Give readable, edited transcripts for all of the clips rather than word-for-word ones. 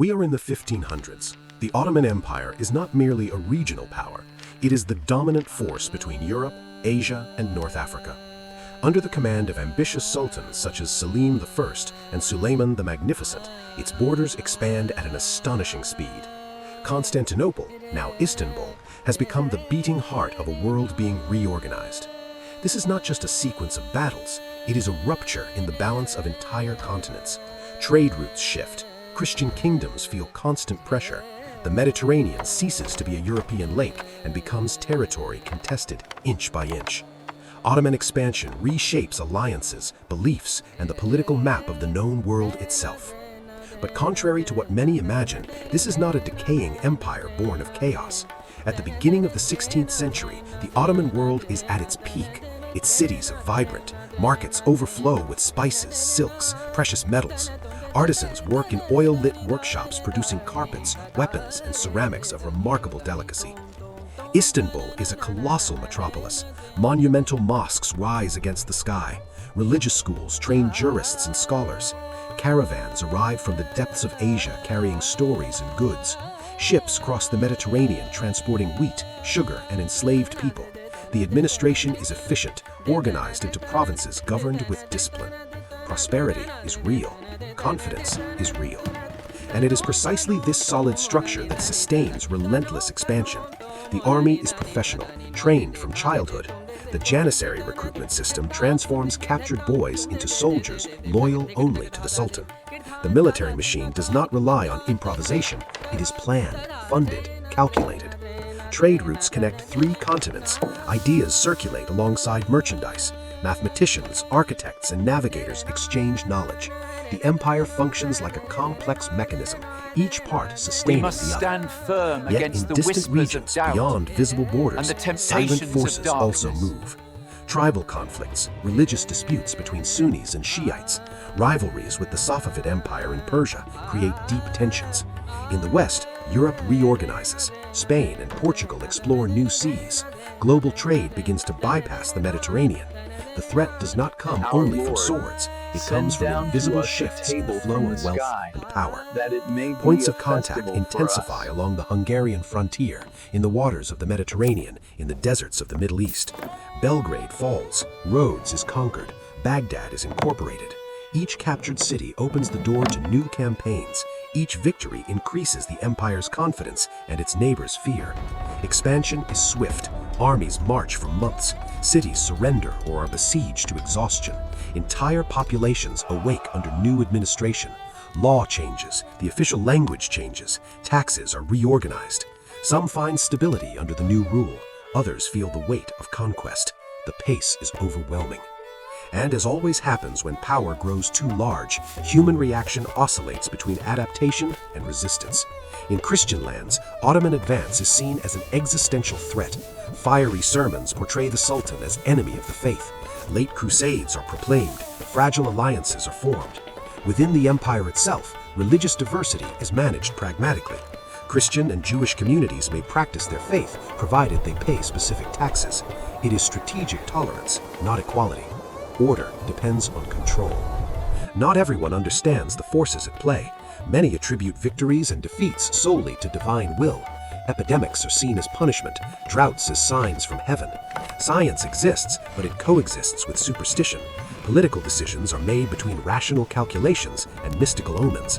We are in the 1500s. The Ottoman Empire is not merely a regional power, it is the dominant force between Europe, Asia, and North Africa. Under the command of ambitious sultans such as Selim I and Suleiman the Magnificent, its borders expand at an astonishing speed. Constantinople, now Istanbul, has become the beating heart of a world being reorganized. This is not just a sequence of battles, it is a rupture in the balance of entire continents. Trade routes shift, Christian kingdoms feel constant pressure, the Mediterranean ceases to be a European lake and becomes territory contested inch by inch. Ottoman expansion reshapes alliances, beliefs, and the political map of the known world itself. But contrary to what many imagine, this is not a decaying empire born of chaos. At the beginning of the 16th century, the Ottoman world is at its peak. Its cities are vibrant, markets overflow with spices, silks, precious metals. Artisans work in oil-lit workshops producing carpets, weapons, and ceramics of remarkable delicacy. Istanbul is a colossal metropolis. Monumental mosques rise against the sky. Religious schools train jurists and scholars. Caravans arrive from the depths of Asia carrying stories and goods. Ships cross the Mediterranean transporting wheat, sugar, and enslaved people. The administration is efficient, organized into provinces governed with discipline. Prosperity is real. Confidence is real. And it is precisely this solid structure that sustains relentless expansion. The army is professional, trained from childhood. The Janissary recruitment system transforms captured boys into soldiers loyal only to the Sultan. The military machine does not rely on improvisation. It is planned, funded, calculated. Trade routes connect 3 continents. Ideas circulate alongside merchandise. Mathematicians, architects, and navigators exchange knowledge. The empire functions like a complex mechanism, each part sustaining the other. We must stand firm Yet against in the distant whispers regions of doubt beyond visible borders, and the silent temptations of forces also darkness. move. Tribal conflicts, religious disputes between Sunnis and Shiites, rivalries with the Safavid Empire in Persia create deep tensions. In the West, Europe reorganizes. Spain and Portugal explore new seas. Global trade begins to bypass the Mediterranean. The threat does not come Our only from Lord, swords. It send comes from down to invisible us a shifts in the table flow from of the wealth sky, and power. that it may be Points a of contact festival for intensify us. along the Hungarian frontier, in the waters of the Mediterranean, in the deserts of the Middle East. Belgrade falls, Rhodes is conquered, Baghdad is incorporated. Each captured city opens the door to new campaigns. Each victory increases the empire's confidence and its neighbors' fear. Expansion is swift. Armies march for months. Cities surrender or are besieged to exhaustion. Entire populations awake under new administration. Law changes, the official language changes, taxes are reorganized. Some find stability under the new rule, others feel the weight of conquest. The pace is overwhelming. And as always happens when power grows too large, human reaction oscillates between adaptation and resistance. In Christian lands, Ottoman advance is seen as an existential threat. Fiery sermons portray the Sultan as enemy of the faith. Late crusades are proclaimed, fragile alliances are formed. Within the empire itself, religious diversity is managed pragmatically. Christian and Jewish communities may practice their faith, provided they pay specific taxes. It is strategic tolerance, not equality. Order depends on control. Not everyone understands the forces at play. Many attribute victories and defeats solely to divine will. Epidemics are seen as punishment, droughts as signs from heaven. Science exists, but it coexists with superstition. Political decisions are made between rational calculations and mystical omens.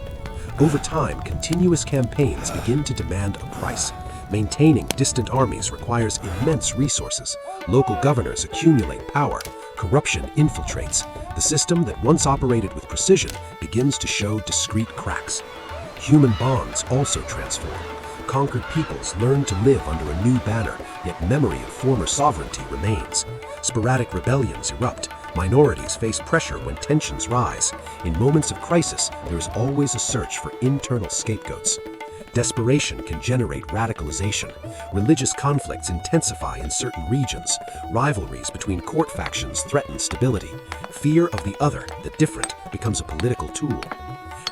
Over time, continuous campaigns begin to demand a price. Maintaining distant armies requires immense resources. Local governors accumulate power. Corruption infiltrates. The system that once operated with precision begins to show discrete cracks. Human bonds also transform. Conquered peoples learn to live under a new banner, yet memory of former sovereignty remains. Sporadic rebellions erupt. Minorities face pressure when tensions rise. In moments of crisis, there is always a search for internal scapegoats. Desperation can generate radicalization. Religious conflicts intensify in certain regions. Rivalries between court factions threaten stability. Fear of the other, the different, becomes a political tool.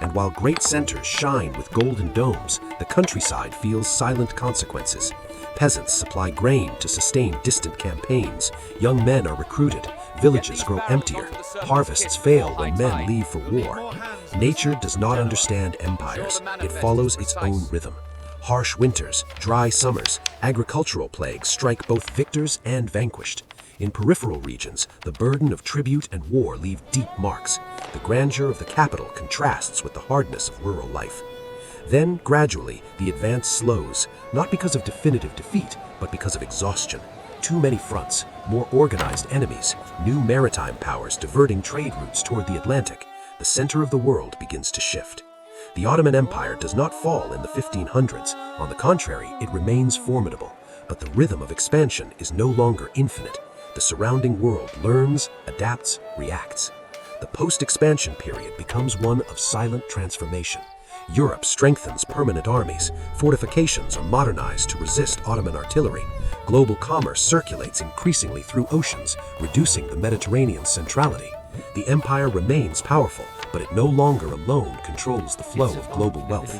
And while great centers shine with golden domes, the countryside feels silent consequences. Peasants supply grain to sustain distant campaigns. Young men are recruited. Villages grow emptier. Harvests fail when men leave for war. Nature does not understand empires. It follows its own rhythm. Harsh winters, dry summers, agricultural plagues strike both victors and vanquished. In peripheral regions, the burden of tribute and war leave deep marks. The grandeur of the capital contrasts with the hardness of rural life. Then, gradually, the advance slows, not because of definitive defeat, but because of exhaustion. Too many fronts, more organized enemies, new maritime powers diverting trade routes toward the Atlantic. The center of the world begins to shift. The Ottoman Empire does not fall in the 1500s. On the contrary, it remains formidable. But the rhythm of expansion is no longer infinite. The surrounding world learns, adapts, reacts. The post-expansion period becomes one of silent transformation. Europe strengthens permanent armies. Fortifications are modernized to resist Ottoman artillery. Global commerce circulates increasingly through oceans, reducing the Mediterranean's centrality. The empire remains powerful, but it no longer alone controls the flow of global wealth.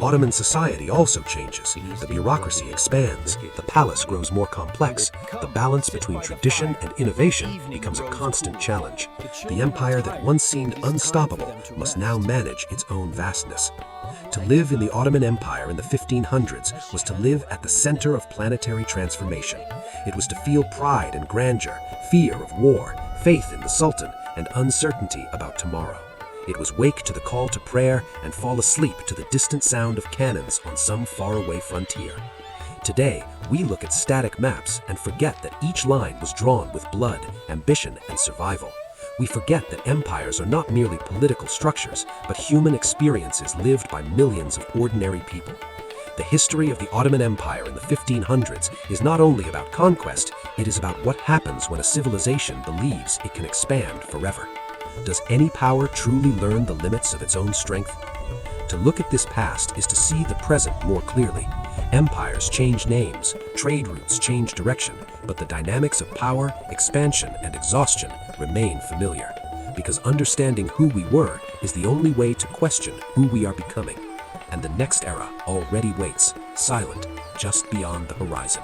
Ottoman society also changes. The bureaucracy expands. The palace grows more complex. The balance between tradition and innovation becomes a constant challenge. The empire that once seemed unstoppable must now manage its own vastness. To live in the Ottoman Empire in the 1500s was to live at the center of planetary transformation. It was to feel pride and grandeur, fear of war, faith in the Sultan, and uncertainty about tomorrow. It was wake to the call to prayer and fall asleep to the distant sound of cannons on some faraway frontier. Today, we look at static maps and forget that each line was drawn with blood, ambition, and survival. We forget that empires are not merely political structures, but human experiences lived by millions of ordinary people. The history of the Ottoman Empire in the 1500s is not only about conquest, it is about what happens when a civilization believes it can expand forever. Does any power truly learn the limits of its own strength? To look at this past is to see the present more clearly. Empires change names, trade routes change direction, but the dynamics of power, expansion, and exhaustion remain familiar. Because understanding who we were is the only way to question who we are becoming. And the next era already waits, silent, just beyond the horizon.